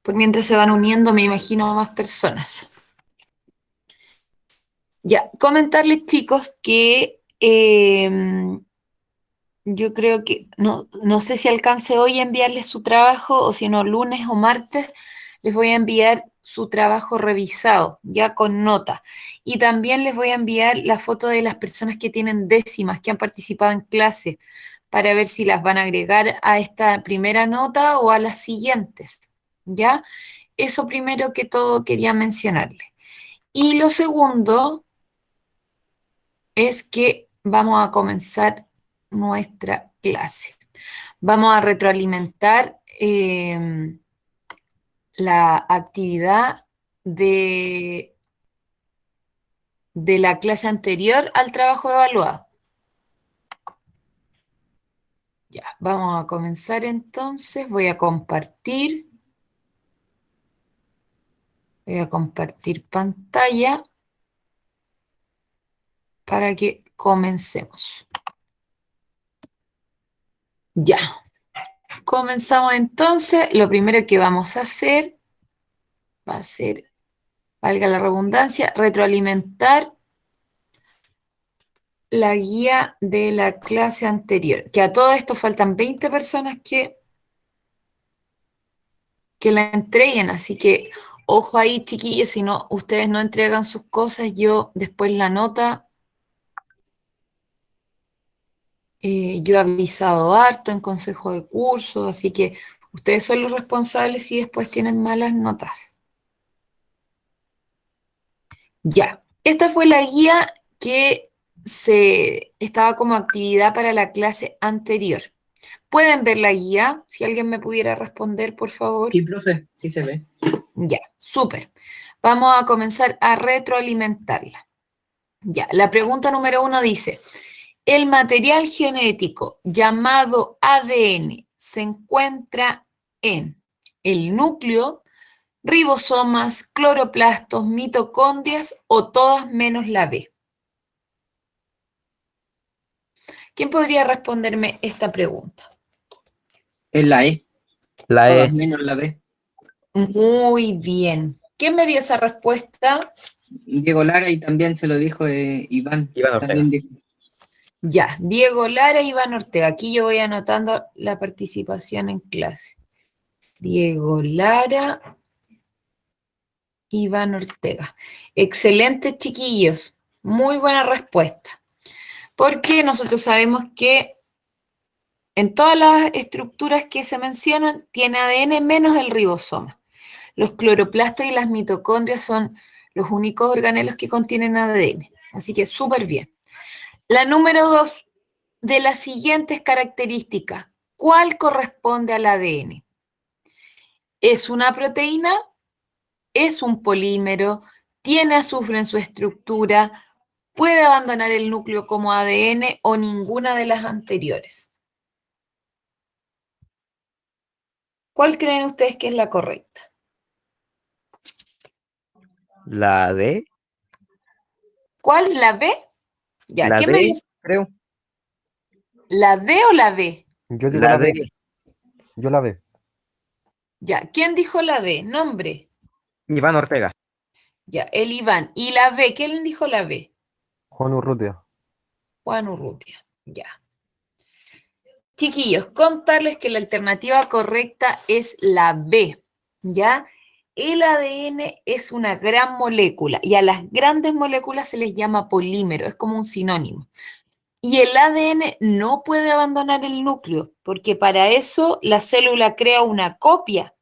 Por mientras se van uniendo, me imagino, más personas. Ya, comentarles, chicos, que yo creo que, no sé si alcance hoy a enviarles su trabajo o si no, lunes o martes, les voy a enviar su trabajo revisado, ya con nota. Y también les voy a enviar la foto de las personas que tienen décimas, que han participado en clase, para ver si las van a agregar a esta primera nota o a las siguientes, ¿ya? Eso primero que todo quería mencionarles. Y lo segundo es que vamos a comenzar nuestra clase. Vamos a retroalimentar la actividad de la clase anterior al trabajo evaluado. Ya, vamos a comenzar entonces. Voy a compartir. Voy a compartir pantalla para que comencemos. Ya, comenzamos entonces. Lo primero que vamos a hacer va a ser, valga la redundancia, retroalimentar la guía de la clase anterior. Que a todo esto faltan 20 personas que la entreguen, así que ojo ahí, chiquillos, si no, ustedes no entregan sus cosas, yo después la nota, yo he avisado harto en consejo de curso, así que ustedes son los responsables si después tienen malas notas. Ya, esta fue la guía que se estaba como actividad para la clase anterior. ¿Pueden ver la guía? Si alguien me pudiera responder, por favor. Sí, profe, sí se ve. Ya, súper. Vamos a comenzar a retroalimentarla. Ya, la pregunta número 1 dice, ¿el material genético llamado ADN se encuentra en el núcleo, ribosomas, cloroplastos, mitocondrias o todas menos la B? ¿Quién podría responderme esta pregunta? Es la E, La todas E. menos la B. Muy bien. ¿Quién me dio esa respuesta? Diego Lara y también se lo dijo Iván. Iván Ortega. También dijo. Ya, Diego Lara, Iván Ortega. Aquí yo voy anotando la participación en clase. Diego Lara, Iván Ortega. Excelentes, chiquillos. Muy buena respuesta. Porque nosotros sabemos que en todas las estructuras que se mencionan tiene ADN menos el ribosoma. Los cloroplastos y las mitocondrias son los únicos organelos que contienen ADN. Así que súper bien. La número 2, de las siguientes características, ¿cuál corresponde al ADN? ¿Es una proteína? ¿Es un polímero? ¿Tiene azufre en su estructura? ¿Puede abandonar el núcleo como ADN o ninguna de las anteriores? ¿Cuál creen ustedes que es la correcta? La D. ¿Cuál? ¿La B? Ya, La ¿qué me D, dice? creo. ¿La D o la B? Yo digo La la D. B. Yo la B. Ya, ¿quién dijo la D? Nombre. Iván Ortega. Ya, el Iván. ¿Y la B? ¿Quién dijo la B? Juan Urrutia. Juan Urrutia. Ya. Chiquillos, contarles que la alternativa correcta es la B, ¿ya? El ADN es una gran molécula y a las grandes moléculas se les llama polímero, es como un sinónimo. Y el ADN no puede abandonar el núcleo, porque para eso la célula crea una copia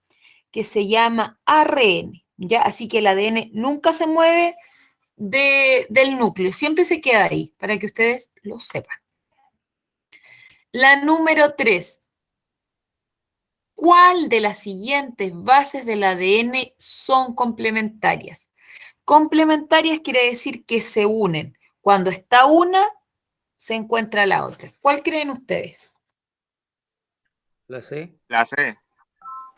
que se llama ARN, ¿ya? Así que el ADN nunca se mueve del núcleo, siempre se queda ahí, para que ustedes lo sepan. La número 3. ¿Cuál de las siguientes bases del ADN son complementarias? Complementarias quiere decir que se unen. Cuando está una, se encuentra la otra. ¿Cuál creen ustedes? La C. La C.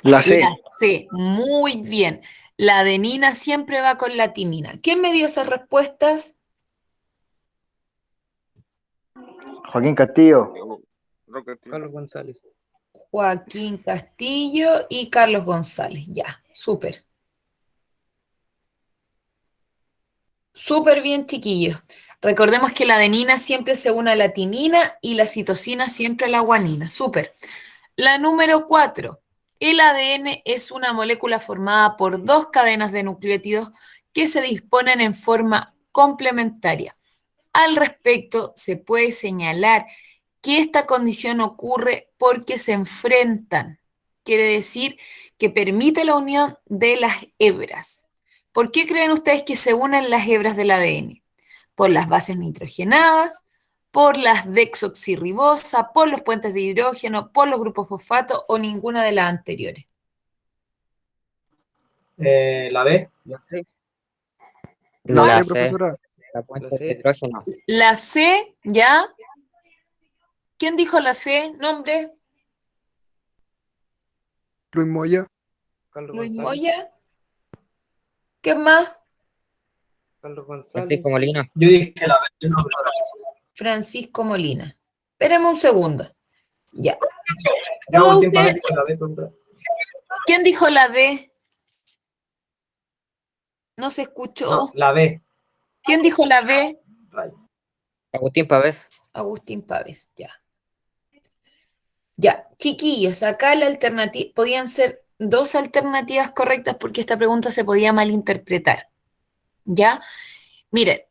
La C. La C. Muy bien. La adenina siempre va con la timina. ¿Quién me dio esas respuestas? Joaquín Castillo. Roque, tío. Carlos González. Joaquín Castillo y Carlos González. Ya. Súper. Súper bien, chiquillos. Recordemos que la adenina siempre se une a la timina y la citosina siempre a la guanina. Súper. La número 4. El ADN es una molécula formada por dos cadenas de nucleótidos que se disponen en forma complementaria. Al respecto, se puede señalar que esta condición ocurre porque se enfrentan. Quiere decir que permite la unión de las hebras. ¿Por qué creen ustedes que se unen las hebras del ADN? Por las bases nitrogenadas, por las desoxirribosa, por los puentes de hidrógeno, por los grupos fosfato o ninguna de las anteriores. La B. La C. La La C, C. profesora. La puente La de C. hidrógeno. La C, ¿ya? ¿Quién dijo la C? ¿Nombre? Luis Moya. Carlos Luis González. Moya. ¿Qué más? Carlos González. Francisco Molina. Yo dije la B. Francisco Molina. Espérame un segundo. Ya. Ya No, última usted- vez con la B, profesora. ¿Quién dijo la D? No se escuchó. No, la B. ¿Quién dijo la B? Agustín Pavés. Agustín Pávez, ya. Ya, chiquillos, acá la alternativa, podían ser dos alternativas correctas porque esta pregunta se podía malinterpretar. ¿Ya? Miren,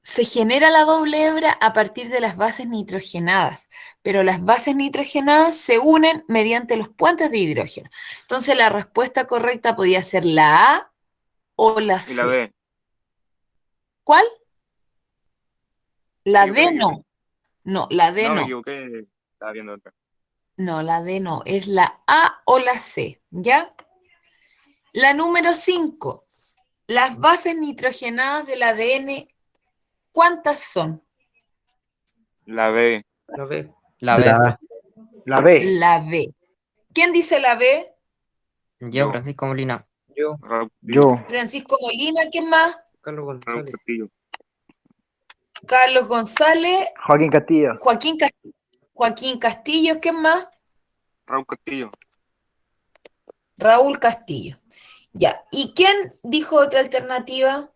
se genera la doble hebra a partir de las bases nitrogenadas, pero las bases nitrogenadas se unen mediante los puentes de hidrógeno. Entonces la respuesta correcta podía ser la A o la C. Y la B. ¿Cuál? La Me D equivoqué. no. No, la D No, me no. equivoqué. Estaba viendo otra. No, la D no. Es la A o la C, ¿ya? La número 5. Las bases nitrogenadas del ADN, ¿cuántas son? La B. La B. La B. La B. La B. ¿Quién dice la B? Yo, Yo. Francisco Molina. Yo. Raúl Castillo. Yo. Francisco Molina, ¿quién más? Carlos Raúl González. Castillo. Carlos González, Joaquín Castillo. Joaquín Castillo, ¿quién más? Raúl Castillo. Raúl Castillo. Ya. ¿Y quién dijo otra alternativa?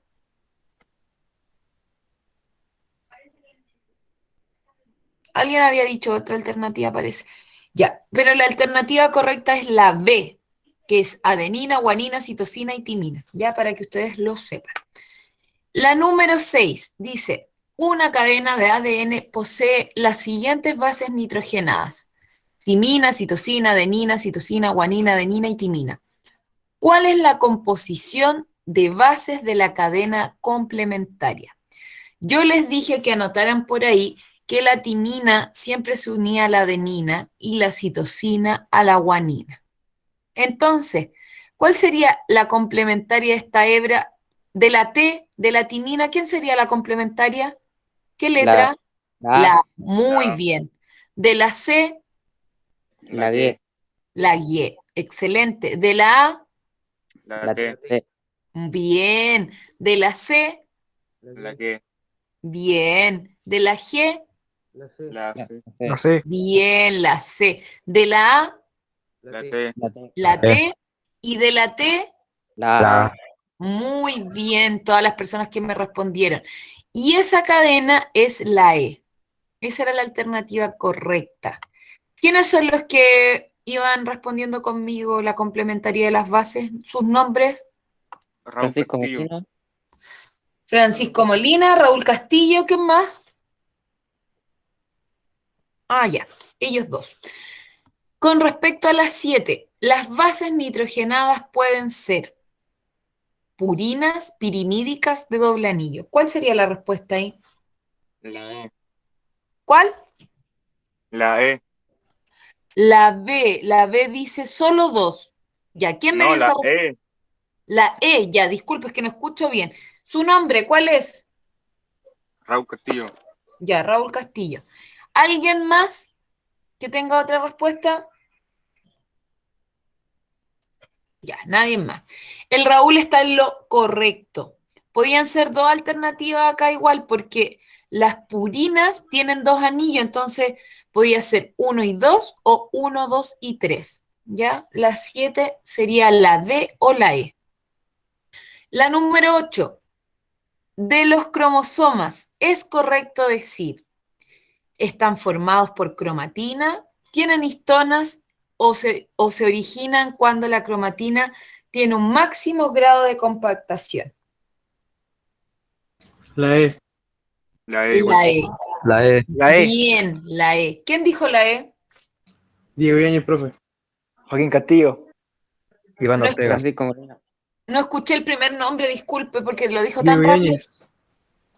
Alguien había dicho otra alternativa, parece. Ya, pero la alternativa correcta es la B, que es adenina, guanina, citosina y timina, ya para que ustedes lo sepan. La número 6 dice, una cadena de ADN posee las siguientes bases nitrogenadas: timina, citosina, adenina, citosina, guanina, adenina y timina. ¿Cuál es la composición de bases de la cadena complementaria? Yo les dije que anotaran por ahí que la timina siempre se unía a la adenina y la citosina a la guanina. Entonces, ¿cuál sería la complementaria de esta hebra? De la T, de la timina, ¿quién sería la complementaria? ¿Qué letra? La A. Muy La A. bien. De la C, La G. la Y. Excelente. De la A, La T. T. bien. De la C, La G. bien. De la G, La C. La La C. C. La C. bien. La C. De la A, La T. T. La T. la T. Y de la T, La A. muy bien, todas las personas que me respondieron. Y esa cadena es la E. Esa era la alternativa correcta. ¿Quiénes son los que iban respondiendo conmigo la complementaría de las bases? ¿Sus nombres? Raúl Francisco Castillo. Molina. Francisco Molina, Raúl Castillo, ¿quién más? Ah, ya, ellos dos. Con respecto a las 7, las bases nitrogenadas pueden ser purinas, pirimídicas de doble anillo. ¿Cuál sería la respuesta ahí? La E. ¿Cuál? La E. La B dice solo dos. Ya, ¿quién me No, dio esa la respuesta? E. La E, ya, disculpe, es que no escucho bien. ¿Su nombre cuál es? Raúl Castillo. Ya, Raúl Castillo. ¿Alguien más que tenga otra respuesta? Ya, nadie más. El Raúl está en lo correcto. Podían ser dos alternativas acá igual, porque las purinas tienen dos anillos, entonces podía ser 1 y 2 o 1, 2 y 3. ¿ya? La 7 sería la D o la E. La número 8. De los cromosomas, ¿es correcto decir están formados por cromatina, tienen histonas o se originan cuando la cromatina tiene un máximo grado de compactación? La E. La E igual. La E. La E. La E. Bien, la E. ¿Quién dijo la E? Diego Yáñez, profe. Joaquín Castillo. Iván No Ortega. Francisco Molina. No escuché el primer nombre, disculpe, porque lo dijo Diego tan rápido. Yáñez.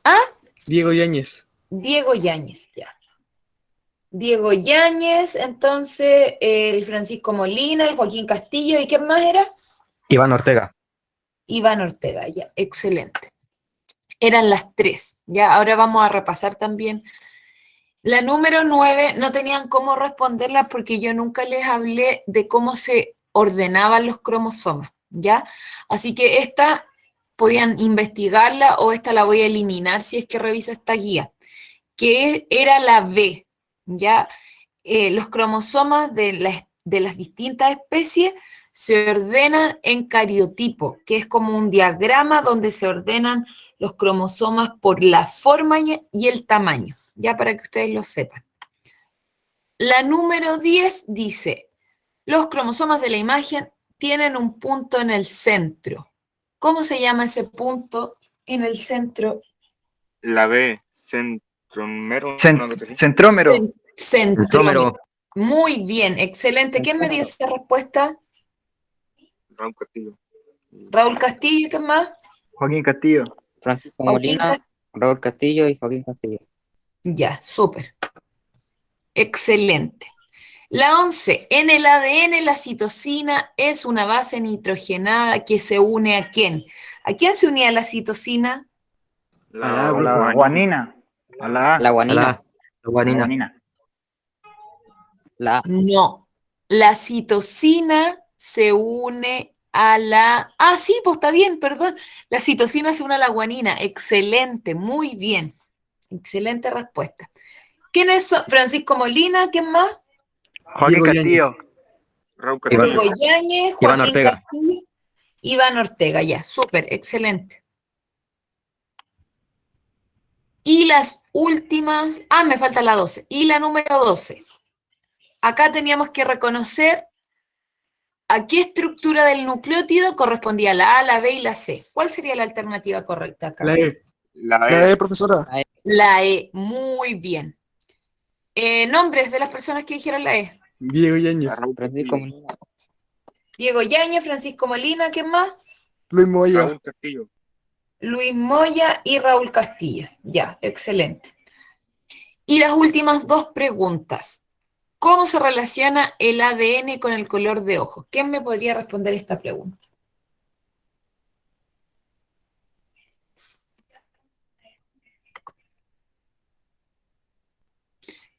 ¿Ah? Diego Yáñez. Diego Yáñez, ya. Diego Yáñez, entonces el Francisco Molina, el Joaquín Castillo, ¿y quién más era? Iván Ortega. Iván Ortega, ya, excelente. Eran las 3, ya, ahora vamos a repasar también. La número 9 no tenían cómo responderla porque yo nunca les hablé de cómo se ordenaban los cromosomas, ¿ya? Así que esta podían investigarla o esta la voy a eliminar si es que reviso esta guía, que era la B, ¿ya? Los cromosomas de las distintas especies se ordenan en cariotipo, que es como un diagrama donde se ordenan los cromosomas por la forma y el tamaño, ya para que ustedes lo sepan. La número 10 dice, los cromosomas de la imagen tienen un punto en el centro. ¿Cómo se llama ese punto en el centro? La B, centrómero. Centrómero. Centrómero. Muy bien, excelente. ¿Quién me dio esa respuesta? Raúl Castillo. Raúl Castillo, ¿qué más? Joaquín Castillo. Francisco Joaquín Molina, Raúl Castillo y Joaquín Castillo. Ya, súper. Excelente. La 11. En el ADN la citosina es una base nitrogenada que se une ¿a quién? ¿A quién se unía la citosina? A A la guanina. guanina. A la A. La guanina. La guanina. Guanina. La A. No. La citosina se une a la... Ah, sí, pues está bien, perdón. La citosina se une a la guanina. Excelente, muy bien. Excelente respuesta. ¿Quiénes son? Francisco Molina, ¿quién más? Joaquín Diego Castillo. Raúl Castillo. Diego Yáñez, Iván Joaquín Ortega. Castillo, Iván Ortega, ya, súper, excelente. Y las últimas, me falta la 12. Y la número 12. Acá teníamos que reconocer a qué estructura del nucleótido correspondía la A, la B y la C. ¿Cuál sería la alternativa correcta acá? La E. La La E. E, profesora. La E, muy bien. Nombres de las personas que dijeron la E. Diego Yáñez. Raúl Francisco Castillo. Molina. Diego Yáñez, Francisco Molina, ¿quién más? Luis Moya. Raúl Castillo. Luis Moya y Raúl Castillo. Ya, excelente. Y las últimas 2 preguntas. ¿Cómo se relaciona el ADN con el color de ojos? ¿Quién me podría responder esta pregunta?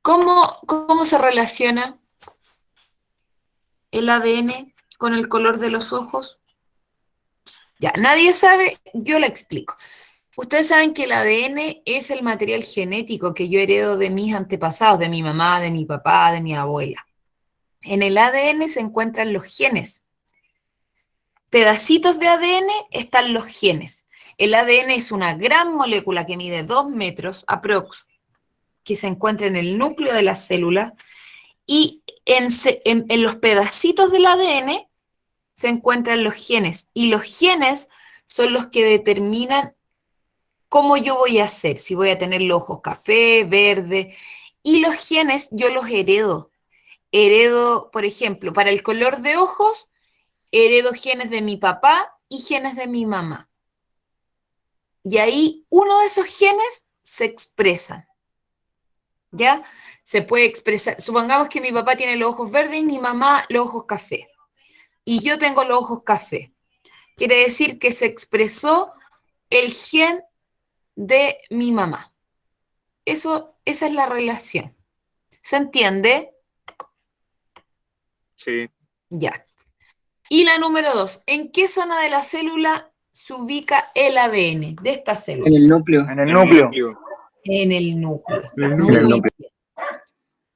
¿Cómo se relaciona el ADN con el color de los ojos? Ya, nadie sabe, yo la explico. Ustedes saben que el ADN es el material genético que yo heredo de mis antepasados, de mi mamá, de mi papá, de mi abuela. En el ADN se encuentran los genes. Pedacitos de ADN están los genes. El ADN es una gran molécula que mide 2 metros, aprox, que se encuentra en el núcleo de la célula, y en los pedacitos del ADN se encuentran los genes, y los genes son los que determinan cómo yo voy a hacer, si voy a tener los ojos café, verde, y los genes yo los heredo. Heredo, por ejemplo, para el color de ojos, heredo genes de mi papá y genes de mi mamá. Y ahí uno de esos genes se expresa. ¿Ya? Se puede expresar. Supongamos que mi papá tiene los ojos verdes y mi mamá los ojos café. Y yo tengo los ojos café. Quiere decir que se expresó el gen de mi mamá. Esa es la relación. ¿Se entiende? Sí. Ya. Y la número 2. ¿En qué zona de la célula se ubica el ADN de esta célula? En el núcleo. En el núcleo. En el núcleo. En el Muy núcleo. bien.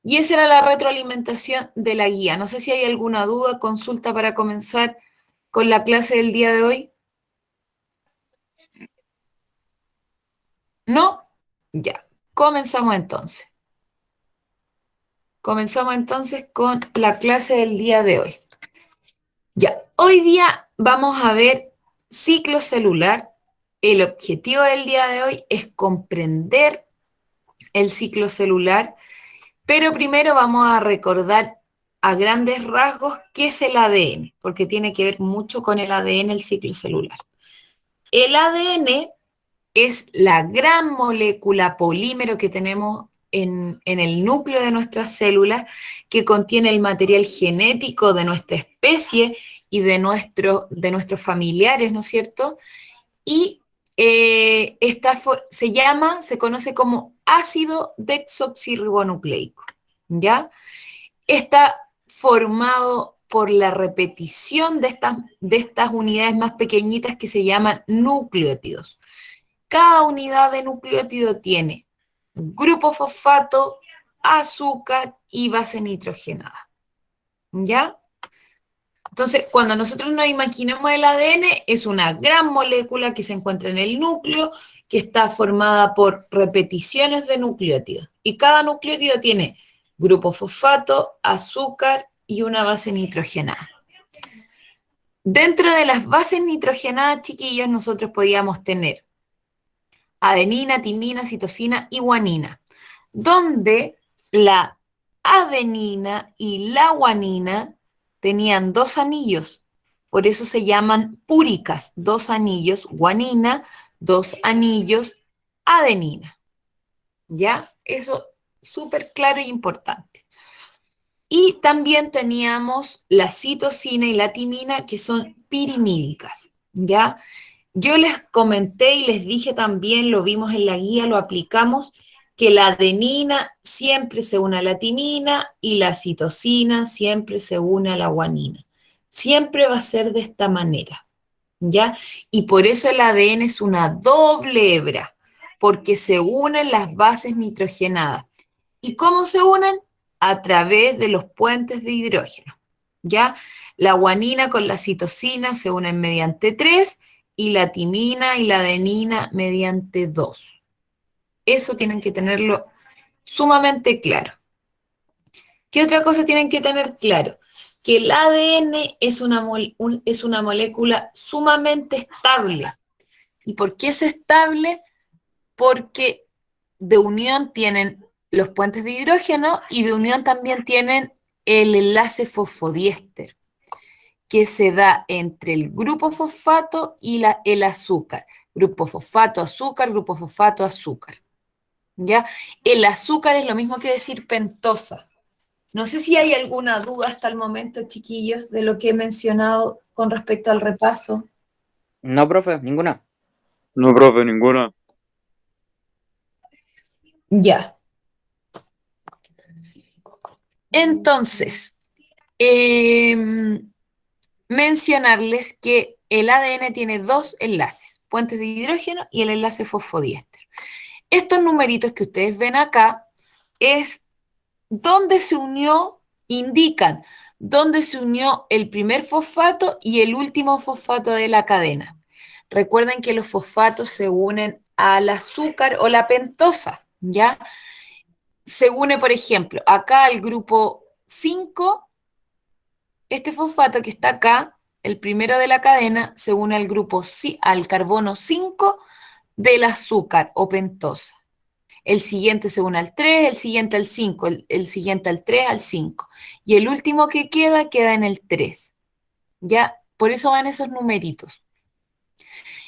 Y esa era la retroalimentación de la guía. No sé si hay alguna duda, consulta para comenzar con la clase del día de hoy. ¿No? Ya, comenzamos entonces. Comenzamos entonces con la clase del día de hoy. Ya, hoy día vamos a ver ciclo celular. El objetivo del día de hoy es comprender el ciclo celular, pero primero vamos a recordar a grandes rasgos qué es el ADN, porque tiene que ver mucho con el ADN, el ciclo celular. El ADN es la gran molécula polímero que tenemos en el núcleo de nuestras células, que contiene el material genético de nuestra especie y de nuestros familiares, ¿no es cierto? Y se conoce como ácido desoxirribonucleico, ¿ya? Está formado por la repetición de estas unidades más pequeñitas que se llaman nucleótidos. Cada unidad de nucleótido tiene grupo fosfato, azúcar y base nitrogenada, ¿ya? Entonces, cuando nosotros nos imaginamos el ADN, es una gran molécula que se encuentra en el núcleo, que está formada por repeticiones de nucleótidos. Y cada nucleótido tiene grupo fosfato, azúcar y una base nitrogenada. Dentro de las bases nitrogenadas, chiquillos, nosotros podíamos tener adenina, timina, citosina y guanina, donde la adenina y la guanina tenían 2 anillos, por eso se llaman púricas, 2 anillos guanina, 2 anillos adenina. ¿Ya? Eso súper claro y importante. Y también teníamos la citosina y la timina, que son pirimídicas, ¿ya? Yo les comenté y les dije también, lo vimos en la guía, lo aplicamos, que la adenina siempre se une a la timina y la citosina siempre se une a la guanina. Siempre va a ser de esta manera, ¿ya? Y por eso el ADN es una doble hebra, porque se unen las bases nitrogenadas. ¿Y cómo se unen? A través de los puentes de hidrógeno, ¿ya? La guanina con la citosina se unen mediante 3 y la timina y la adenina mediante 2. Eso tienen que tenerlo sumamente claro. ¿Qué otra cosa tienen que tener claro? Que el ADN es una molécula sumamente estable. ¿Y por qué es estable? Porque de unión tienen los puentes de hidrógeno y de unión también tienen el enlace fosfodiéster, que se da entre el grupo fosfato y el azúcar. Grupo fosfato, azúcar, grupo fosfato, azúcar. ¿Ya? El azúcar es lo mismo que decir pentosa. No sé si hay alguna duda hasta el momento, chiquillos, de lo que he mencionado con respecto al repaso. No, profe, ninguna. No, profe, ninguna. Ya. Entonces, mencionarles que el ADN tiene 2 enlaces, puentes de hidrógeno y el enlace fosfodiéster. Estos numeritos que ustedes ven acá es donde se unió, indican dónde se unió el primer fosfato y el último fosfato de la cadena. Recuerden que los fosfatos se unen al azúcar o la pentosa, ¿ya? Se une, por ejemplo, acá al grupo 5, este fosfato que está acá, el primero de la cadena, se une al grupo, al carbono 5 del azúcar o pentosa. El siguiente se une al 3, el siguiente al 5, el siguiente al 3, al 5. Y el último que queda en el 3. ¿Ya? Por eso van esos numeritos.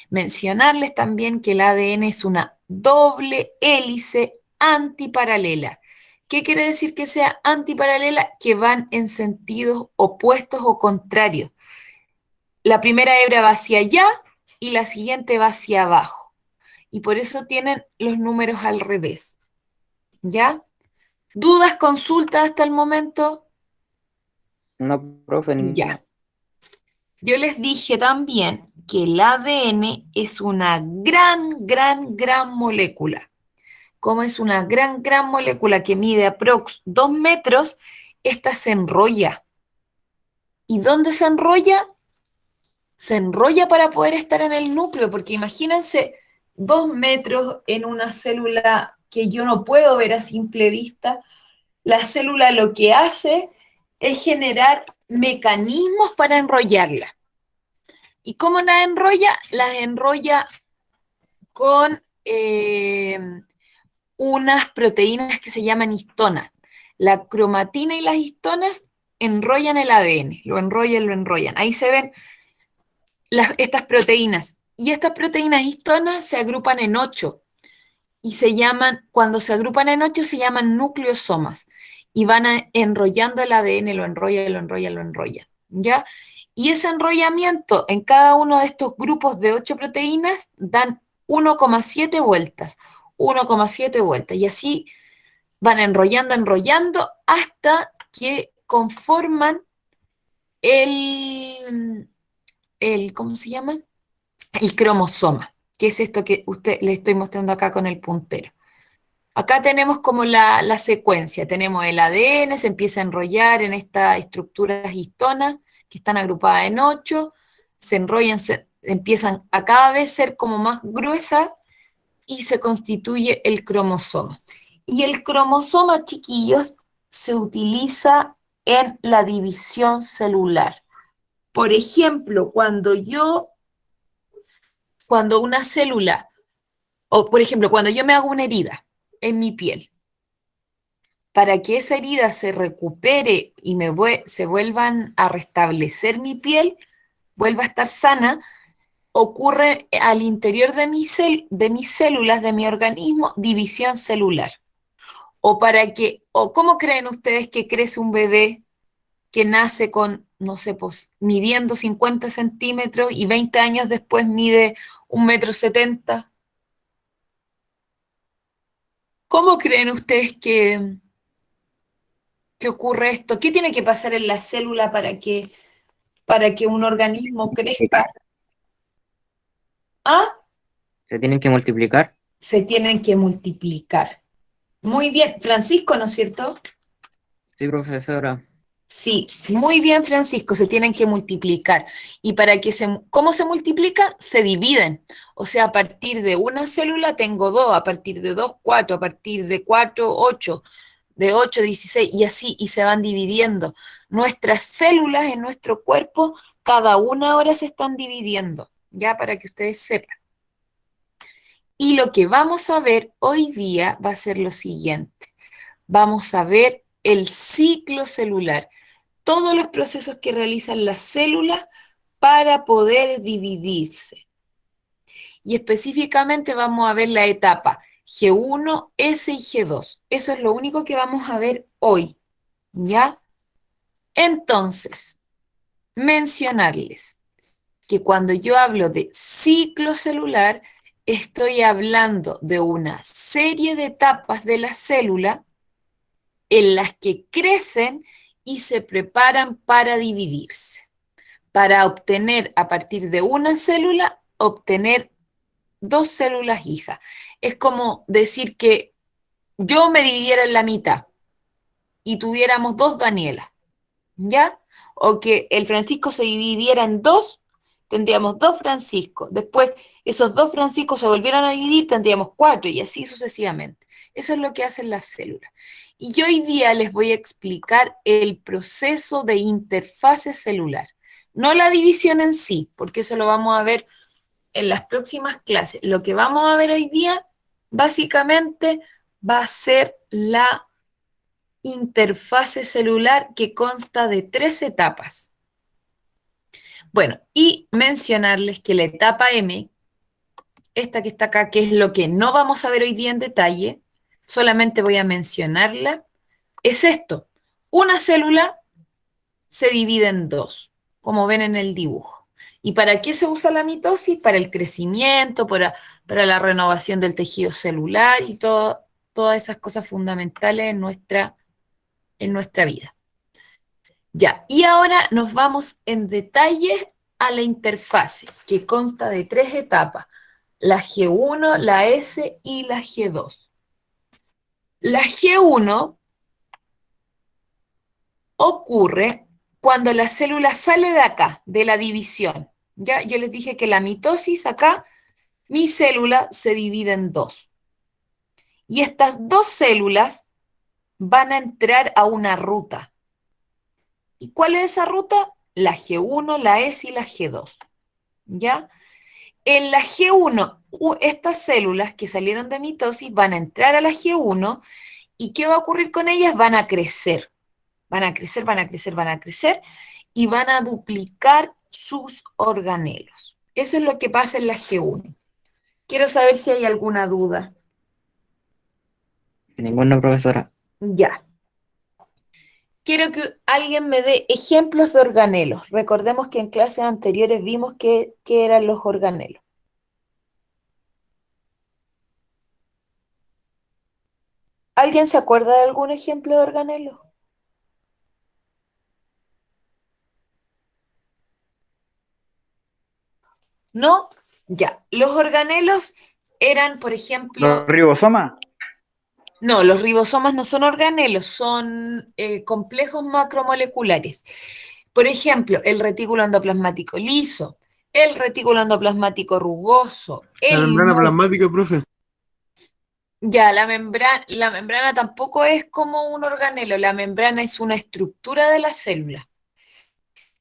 Mencionarles también que el ADN es una doble hélice antiparalela. ¿Qué quiere decir que sea antiparalela? Que van en sentidos opuestos o contrarios. La primera hebra va hacia allá y la siguiente va hacia abajo. Y por eso tienen los números al revés. ¿Ya? ¿Dudas, consultas hasta el momento? No, profe, ninguna. Ya. Yo les dije también que el ADN es una gran molécula. como es una gran molécula que mide aprox 2 metros, esta se enrolla. ¿Y dónde se enrolla? Se enrolla para poder estar en el núcleo, porque imagínense 2 metros en una célula que yo no puedo ver a simple vista. La célula lo que hace es generar mecanismos para enrollarla. ¿Y cómo las enrolla? Las enrolla con unas proteínas que se llaman histonas. La cromatina y las histonas enrollan el ADN, lo enrollan. Ahí se ven estas proteínas. Y estas proteínas histonas se agrupan en 8. Y cuando se agrupan en 8, se llaman nucleosomas. Y van enrollando el ADN, lo enrollan. ¿Ya? Y ese enrollamiento en cada uno de estos grupos de 8 proteínas dan 1,7 vueltas. 1,7 vueltas. Y así van enrollando hasta que conforman ¿cómo se llama? El cromosoma, que es esto que le estoy mostrando acá con el puntero. Acá tenemos como la secuencia, tenemos el ADN, se empieza a enrollar en estas estructuras histonas, que están agrupadas en 8, se enrollan, empiezan a cada vez ser como más gruesas, y se constituye el cromosoma. Y el cromosoma, chiquillos, se utiliza en la división celular. Por ejemplo, cuando una célula, o por ejemplo, cuando yo me hago una herida en mi piel, para que esa herida se recupere y se vuelvan a restablecer mi piel, vuelva a estar sana, ocurre al interior de mis células, de mi organismo, división celular. O ¿cómo creen ustedes que crece un bebé que nace con, no sé, pues, midiendo 50 centímetros y 20 años después mide 1,70 m? ¿Cómo creen ustedes que ocurre esto? ¿Qué tiene que pasar en la célula para que un organismo crezca? ¿Ah? Se tienen que multiplicar. Se tienen que multiplicar. Muy bien, Francisco, ¿no es cierto? Sí, profesora. Sí, muy bien, Francisco, se tienen que multiplicar. ¿Y cómo se multiplican? Se dividen. O sea, a partir de una célula tengo 2, a partir de 2, 4, a partir de 4, 8, de 8, 16, y así, y se van dividiendo. Nuestras células en nuestro cuerpo, cada una ahora se están dividiendo, ya para que ustedes sepan. Y lo que vamos a ver hoy día va a ser lo siguiente. Vamos a ver el ciclo celular, todos los procesos que realizan las células para poder dividirse. Y específicamente vamos a ver la etapa G1, S y G2. Eso es lo único que vamos a ver hoy, ¿ya? Entonces, mencionarles que cuando yo hablo de ciclo celular, estoy hablando de una serie de etapas de la célula en las que crecen y se preparan para dividirse, para obtener a partir de una célula, obtener 2 células hijas. Es como decir que yo me dividiera en la mitad y tuviéramos 2 Danielas, ¿ya? O que el Francisco se dividiera en 2, tendríamos 2 Franciscos. Después esos 2 Franciscos se volvieran a dividir, tendríamos 4 y así sucesivamente. Eso es lo que hacen las células. Y yo hoy día les voy a explicar el proceso de interfase celular. No la división en sí, porque eso lo vamos a ver en las próximas clases. Lo que vamos a ver hoy día, básicamente, va a ser la interfase celular que consta de 3 etapas. Bueno, y mencionarles que la etapa M, esta que está acá, que es lo que no vamos a ver hoy día en detalle, solamente voy a mencionarla, es esto. Una célula se divide en 2, como ven en el dibujo. ¿Y para qué se usa la mitosis? Para el crecimiento, para la renovación del tejido celular y todas esas cosas fundamentales en nuestra vida. Ya, y ahora nos vamos en detalle a la interfase, que consta de 3 etapas, la G1, la S y la G2. La G1 ocurre cuando la célula sale de acá, de la división. Ya, yo les dije que la mitosis acá, mi célula se divide en dos. Y estas dos células van a entrar a una ruta. ¿Y cuál es esa ruta? La G1, la S y la G2. ¿Ya? En la G1, estas células que salieron de mitosis van a entrar a la G1 y ¿qué va a ocurrir con ellas? Van a crecer. Van a crecer, van a crecer, van a crecer y van a duplicar sus organelos. Eso es lo que pasa en la G1. Quiero saber si hay alguna duda. Ninguna, profesora. Ya. Quiero que alguien me dé ejemplos de organelos. Recordemos que en clases anteriores vimos qué eran los organelos. ¿Alguien se acuerda de algún ejemplo de organelo? ¿No? Ya. Los organelos eran, por ejemplo... ¿Los ribosomas? No, los ribosomas no son organelos, son complejos macromoleculares. Por ejemplo, el retículo endoplasmático liso, el retículo endoplasmático rugoso, La membrana plasmática, profe. Ya, la membrana tampoco es como un organelo, la membrana es una estructura de la célula.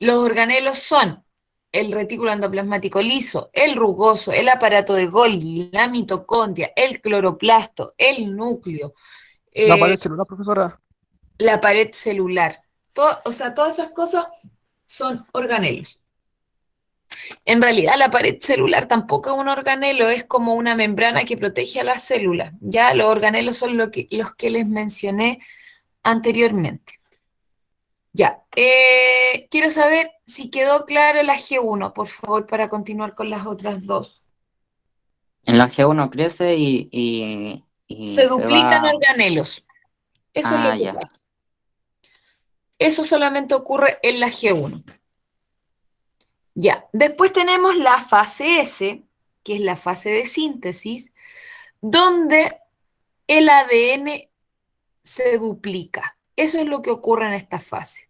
Los organelos son el retículo endoplasmático liso, el rugoso, el aparato de Golgi, la mitocondria, el cloroplasto, el núcleo, ¿La pared celular, profesora? la pared celular. O sea, todas esas cosas son organelos. En realidad la pared celular tampoco es un organelo, es como una membrana que protege a la célula. Ya los organelos son los que les mencioné anteriormente. Ya, quiero saber si quedó claro la G1, por favor, para continuar con las otras dos. En la G1 crece Se duplican va... organelos. Eso es lo que ya. pasa. Eso solamente ocurre en la G1. Ya, después tenemos la fase S, que es la fase de síntesis, donde el ADN se duplica. Eso es lo que ocurre en esta fase.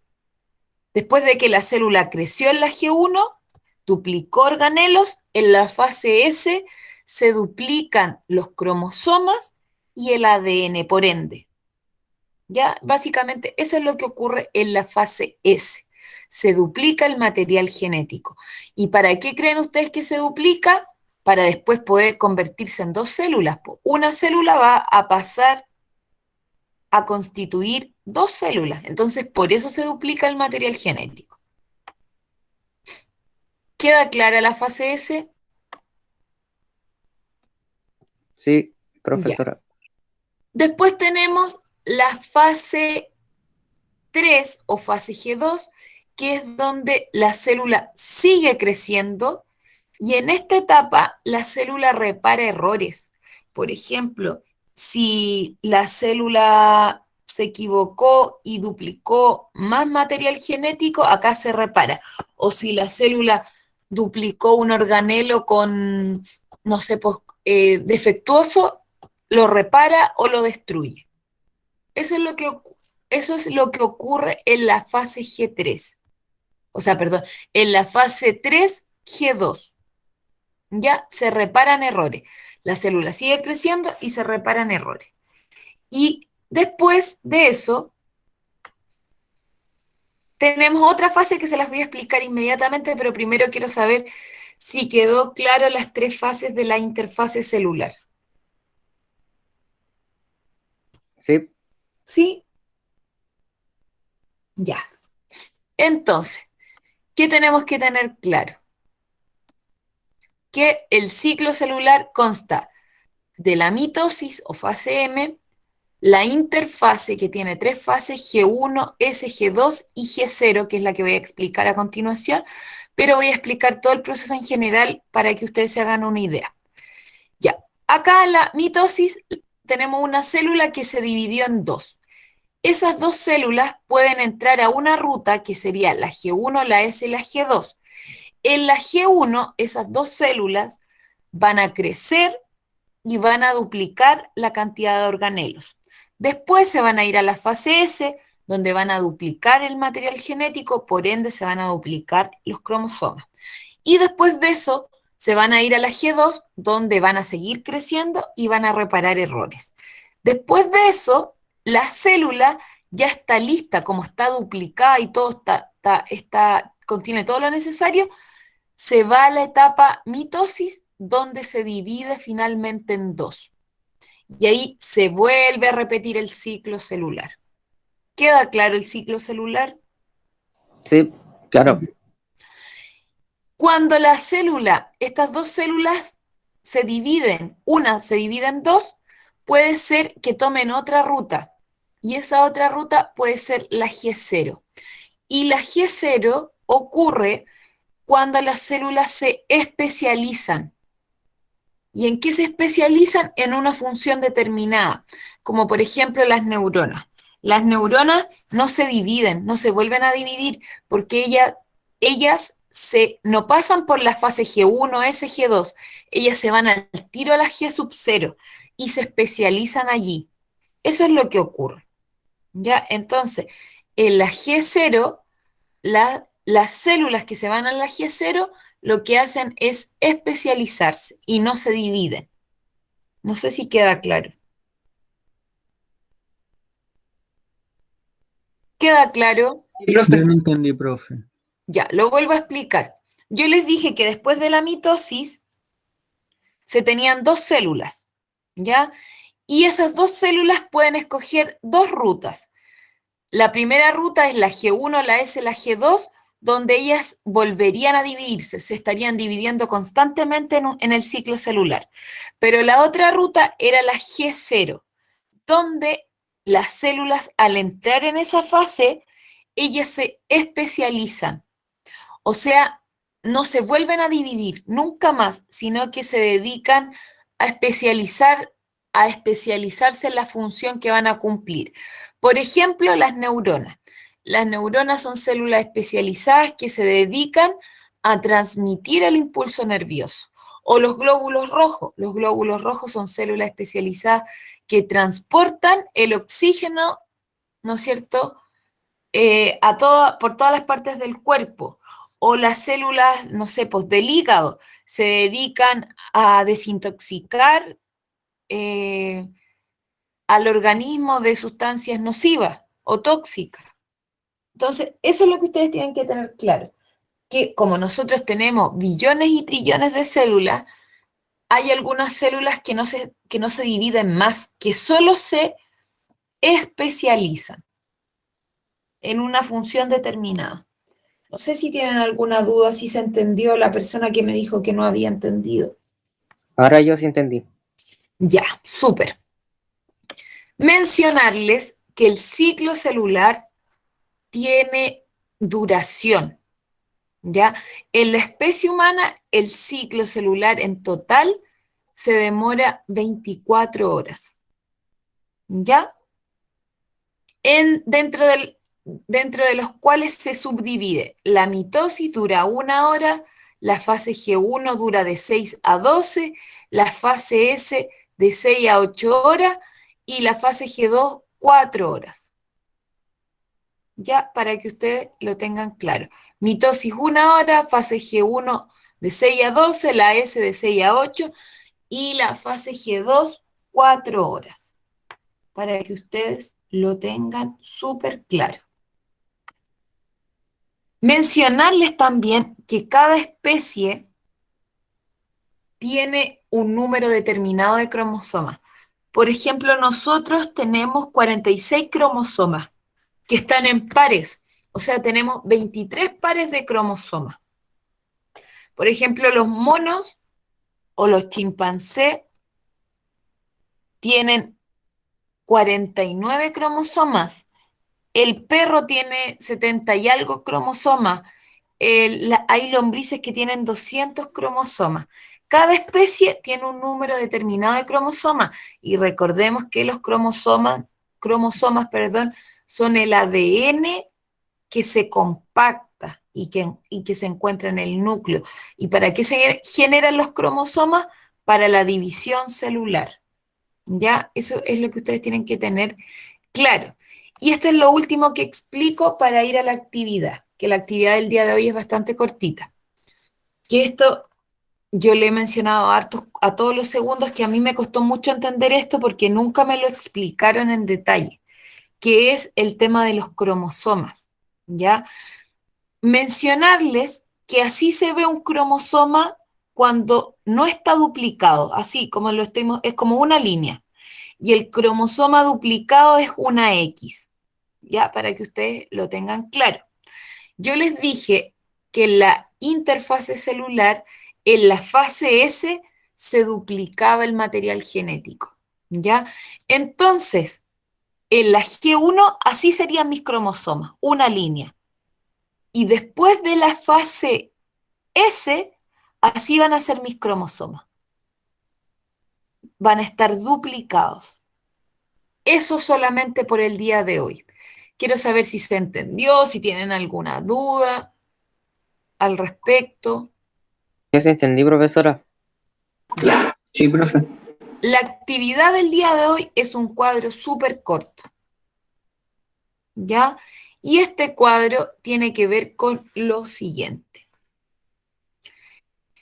Después de que la célula creció en la G1, duplicó organelos, en la fase S se duplican los cromosomas y el ADN, por ende. Ya, básicamente, eso es lo que ocurre en la fase S. Se duplica el material genético. ¿Y para qué creen ustedes que se duplica? Para después poder convertirse en dos células. Una célula va a pasar a constituir dos células. Entonces, por eso se duplica el material genético. ¿Queda clara la fase S? Sí, profesora. Después tenemos la fase 3 o fase G2, que es donde la célula sigue creciendo y en esta etapa la célula repara errores. Por ejemplo, si la célula se equivocó y duplicó más material genético, acá se repara. O si la célula duplicó un organelo con, no sé, pues, defectuoso, lo repara o lo destruye. Eso es lo que ocurre en la fase G3. O sea, perdón, en la fase 3, G2. Ya se reparan errores. La célula sigue creciendo y se reparan errores. Y después de eso, tenemos otra fase que se las voy a explicar inmediatamente, pero primero quiero saber si quedó claro las tres fases de la interfase celular. Sí. ¿Sí? Ya. Entonces, ¿qué tenemos que tener claro? Que el ciclo celular consta de la mitosis o fase M, la interfase que tiene tres fases, G1, S, G2 y G0, que es la que voy a explicar a continuación, pero voy a explicar todo el proceso en general para que ustedes se hagan una idea. Ya, acá en la mitosis tenemos una célula que se dividió en dos. Esas dos células pueden entrar a una ruta que sería la G1, la S y la G2. En la G1, esas dos células van a crecer y van a duplicar la cantidad de organelos. Después se van a ir a la fase S, donde van a duplicar el material genético, por ende se van a duplicar los cromosomas. Y después de eso se van a ir a la G2, donde van a seguir creciendo y van a reparar errores. Después de eso, la célula ya está lista, como está duplicada y todo contiene todo lo necesario, se va a la etapa mitosis, donde se divide finalmente en dos. Y ahí se vuelve a repetir el ciclo celular. ¿Queda claro el ciclo celular? Sí, claro. Cuando la célula, estas dos células se dividen, una se divide en dos, puede ser que tomen otra ruta. Y esa otra ruta puede ser la G0. Y la G0 ocurre cuando las células se especializan. ¿Y en qué se especializan? En una función determinada, como por ejemplo las neuronas. Las neuronas no se dividen, no se vuelven a dividir, porque ellas no pasan por la fase G1, S, G2, ellas se van al tiro a la G sub 0 y se especializan allí. Eso es lo que ocurre. ¿Ya? Entonces, en la G0, las células que se van a la G0 lo que hacen es especializarse y no se dividen. No sé si queda claro. ¿Queda claro? Sí, profe. Yo no entendí, profe. Ya, lo vuelvo a explicar. Yo les dije que después de la mitosis se tenían dos células, ¿ya? Y esas dos células pueden escoger dos rutas. La primera ruta es la G1, la S, la G2, donde ellas volverían a dividirse, se estarían dividiendo constantemente en el ciclo celular. Pero la otra ruta era la G0, donde las células, al entrar en esa fase, ellas se especializan. O sea, no se vuelven a dividir nunca más, sino que se dedican a especializarse en la función que van a cumplir. Por ejemplo, las neuronas. Las neuronas son células especializadas que se dedican a transmitir el impulso nervioso. O los glóbulos rojos. Los glóbulos rojos son células especializadas que transportan el oxígeno, ¿no es cierto?, por todas las partes del cuerpo. O las células, no sé, pues del hígado, se dedican a desintoxicar al organismo de sustancias nocivas o tóxicas. Entonces, eso es lo que ustedes tienen que tener claro, que como nosotros tenemos billones y trillones de células, hay algunas células que no se dividen más, que solo se especializan en una función determinada. No sé si tienen alguna duda, si se entendió la persona que me dijo que no había entendido. Ahora yo sí entendí. Ya, súper. Mencionarles que el ciclo celular tiene duración, ¿ya? En la especie humana, el ciclo celular en total se demora 24 horas, ¿ya? Dentro de los cuales se subdivide. La mitosis dura 1 hora, la fase G1 dura de 6 a 12, la fase S de 6 a 8 horas y la fase G2 4 horas. Ya, para que ustedes lo tengan claro. Mitosis 1 hora, fase G1 de 6 a 12, la S de 6 a 8 y la fase G2 4 horas. Para que ustedes lo tengan súper claro. Mencionarles también que cada especie tiene un número determinado de cromosomas. Por ejemplo, nosotros tenemos 46 cromosomas que están en pares, o sea, tenemos 23 pares de cromosomas. Por ejemplo, los monos o los chimpancés tienen 49 cromosomas. El perro tiene 70 y algo cromosomas. Hay lombrices que tienen 200 cromosomas. Cada especie tiene un número determinado de cromosomas. Y recordemos que los cromosomas, son el ADN que se compacta y que se encuentra en el núcleo. ¿Y para qué se generan los cromosomas? Para la división celular. ¿Ya? Eso es lo que ustedes tienen que tener claro. Y esto es lo último que explico para ir a la actividad, que la actividad del día de hoy es bastante cortita. Que esto yo le he mencionado a todos los segundos que a mí me costó mucho entender esto porque nunca me lo explicaron en detalle, que es el tema de los cromosomas, ¿ya? Mencionarles que así se ve un cromosoma cuando no está duplicado, así como es como una línea, y el cromosoma duplicado es una X, ¿ya? Para que ustedes lo tengan claro. Yo les dije que en la interfase celular, en la fase S, se duplicaba el material genético, ¿ya? Entonces, en la G1, así serían mis cromosomas, una línea. Y después de la fase S, así van a ser mis cromosomas. Van a estar duplicados. Eso solamente por el día de hoy. Quiero saber si se entendió, si tienen alguna duda al respecto. ¿Qué se entendí, profesora? Sí, profe. La actividad del día de hoy es un cuadro súper corto, ¿ya? Y este cuadro tiene que ver con lo siguiente.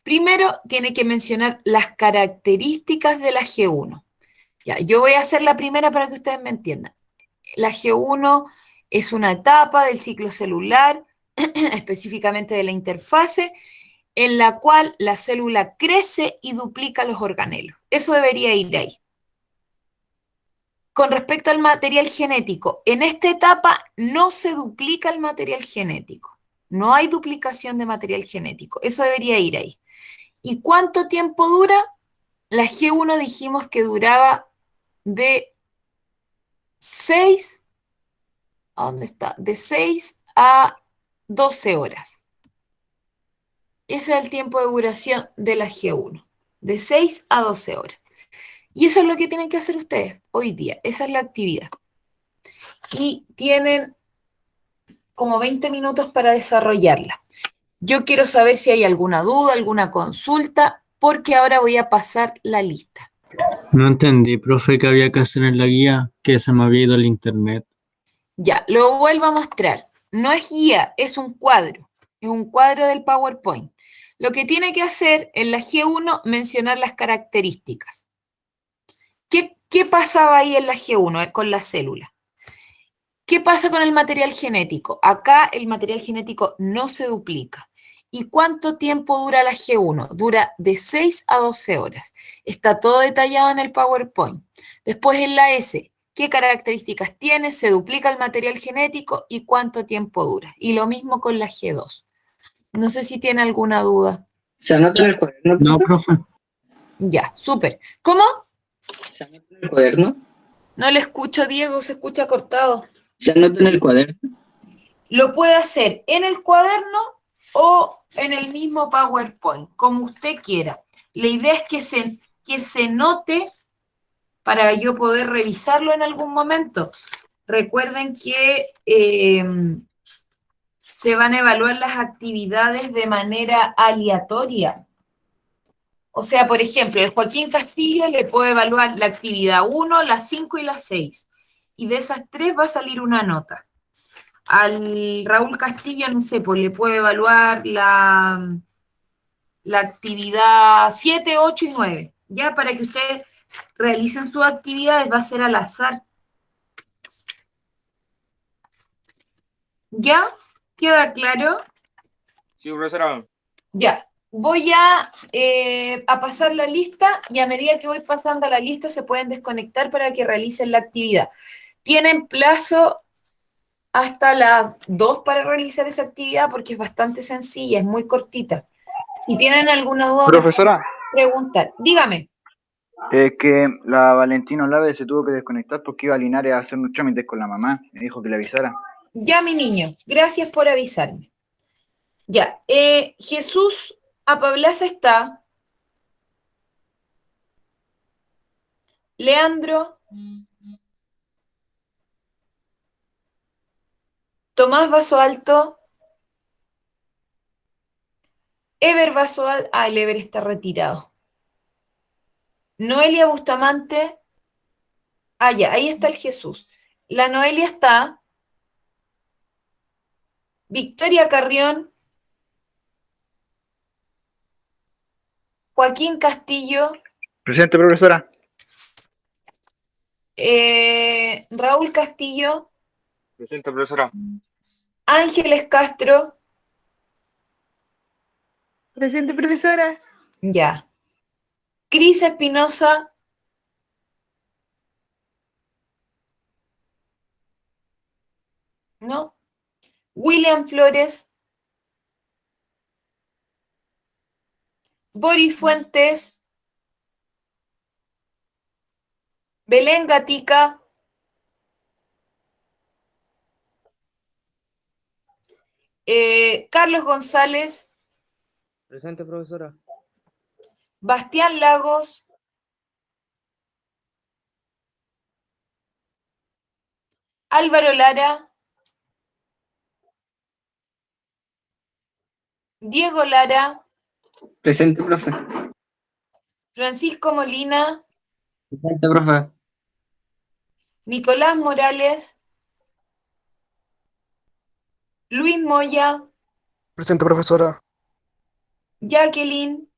Primero, tiene que mencionar las características de la G1. Ya, yo voy a hacer la primera para que ustedes me entiendan. La G1 es una etapa del ciclo celular, específicamente de la interfase, en la cual la célula crece y duplica los organelos. Eso debería ir ahí. Con respecto al material genético, en esta etapa no se duplica el material genético. No hay duplicación de material genético. Eso debería ir ahí. ¿Y cuánto tiempo dura? La G1 dijimos que duraba de 6, ¿a dónde está? De 6 a 12 horas. Ese es el tiempo de duración de la G1, de 6 a 12 horas. Y eso es lo que tienen que hacer ustedes hoy día. Esa es la actividad. Y tienen como 20 minutos para desarrollarla. Yo quiero saber si hay alguna duda, alguna consulta, porque ahora voy a pasar la lista. No entendí, profe, que había que hacer en la guía, que se me había ido el internet. Ya, lo vuelvo a mostrar. No es guía, es un cuadro. Es un cuadro del PowerPoint. Lo que tiene que hacer en la G1, mencionar las características. ¿Qué pasaba ahí en la G1 con la célula? ¿Qué pasa con el material genético? Acá el material genético no se duplica. ¿Y cuánto tiempo dura la G1? Dura de 6 a 12 horas. Está todo detallado en el PowerPoint. Después en la S, ¿qué características tiene? Se duplica el material genético y cuánto tiempo dura. Y lo mismo con la G2. No sé si tiene alguna duda. ¿Se anota en el cuaderno? No, profe. Ya, súper. ¿Cómo? ¿Se anota en el cuaderno? No le escucho, Diego, se escucha cortado. ¿Se anota en el cuaderno? Lo puede hacer en el cuaderno o en el mismo PowerPoint, como usted quiera. La idea es que se note para yo poder revisarlo en algún momento. Recuerden que se van a evaluar las actividades de manera aleatoria. O sea, por ejemplo, el Joaquín Castillo le puede evaluar la actividad 1, la 5 y la 6. Y de esas 3 va a salir una nota. Al Raúl Castillo, no sé, pues le puede evaluar la actividad 7, 8 y 9. Ya para que ustedes realicen sus actividades, va a ser al azar. ¿Ya? ¿Queda claro? Sí, profesora. Ya. Voy a pasar la lista y a medida que voy pasando la lista se pueden desconectar para que realicen la actividad. Tienen plazo hasta las 2 para realizar esa actividad porque es bastante sencilla, es muy cortita. Si tienen alguna duda, Profesora, preguntar. Dígame. que la Valentina Olave se tuvo que desconectar porque iba a Linares a hacer unos trámites con la mamá. Me dijo que le avisara. Ya, mi niño, gracias por avisarme. Ya, Jesús Apablaza está. Leandro. Tomás Vaso Alto. Ever Vaso Alto. Ah, el Ever está retirado. Noelia Bustamante. Ah, ya, ahí está el Jesús. La Noelia está. Victoria Carrión. Joaquín Castillo. Presente, profesora. Raúl Castillo. Presente, profesora. Ángeles Castro. Presente, profesora. Ya. Cris Espinosa. ¿No? William Flores. Boris Fuentes. Belén Gatica. Carlos González. Presente, profesora. Bastián Lagos. Álvaro Lara. Diego Lara. Presente, profe. Francisco Molina. Presente, profe. Nicolás Morales. Luis Moya. Presente, profesora. Jacqueline.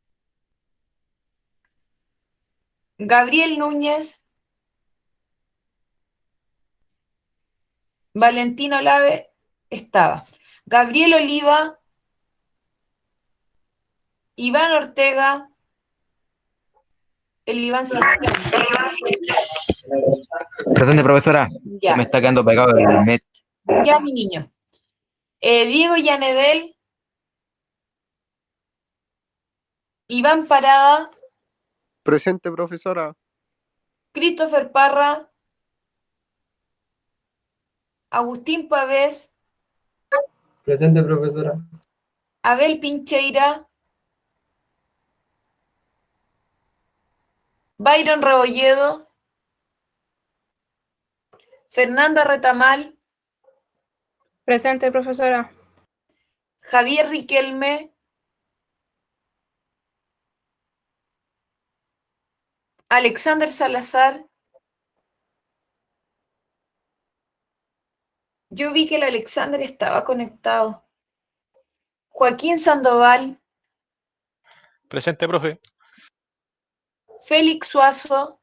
Gabriel Núñez. Valentino Lave estaba. Gabriel Oliva. Iván Ortega. El Iván sí está. Presente, profesora. Ya. Se me está quedando pegado el met. Ya, mi niño. Diego Llanedel. Iván Parada. Presente, profesora. Christopher Parra. Agustín Pavés. Presente, profesora. Abel Pincheira. Byron Rebolledo. Fernanda Retamal. Presente, profesora. Javier Riquelme. Alexander Salazar. Yo vi que el Alexander estaba conectado. Joaquín Sandoval. Presente, profe. Félix Suazo.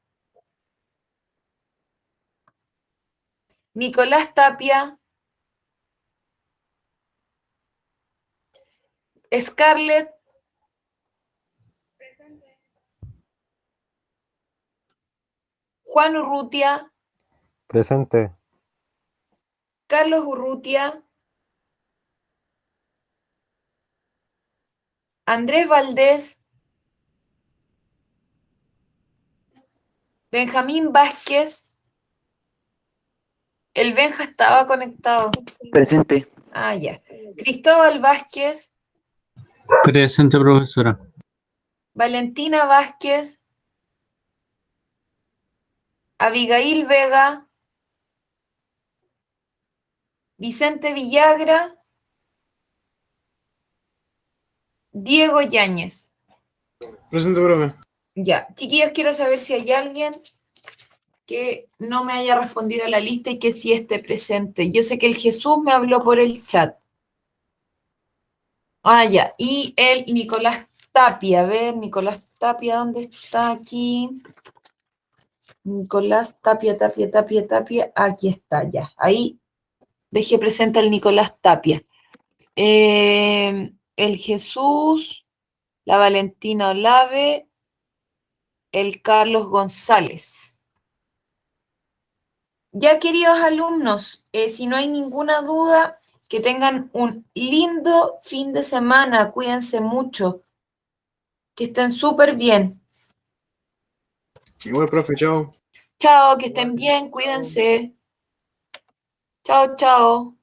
Nicolás Tapia. Scarlett. Juan Urrutia. Presente. Carlos Urrutia. Andrés Valdés. Benjamín Vázquez. El Benja estaba conectado. Presente. Ah, ya. Cristóbal Vázquez. Presente, profesora. Valentina Vázquez. Abigail Vega. Vicente Villagra. Diego Yáñez. Presente, profe. Ya, chiquillos, quiero saber si hay alguien que no me haya respondido a la lista y que sí esté presente. Yo sé que el Jesús me habló por el chat. Ah, ya. Y el Nicolás Tapia. A ver, Nicolás Tapia, ¿dónde está aquí? Nicolás Tapia. Aquí está, ya. Ahí dejé presente al Nicolás Tapia. El Jesús, la Valentina Olave, el Carlos González. Ya, queridos alumnos, si no hay ninguna duda, que tengan un lindo fin de semana, cuídense mucho, que estén súper bien. Igual, profe, chao. Chao, que estén bien, cuídense. Chao, chao.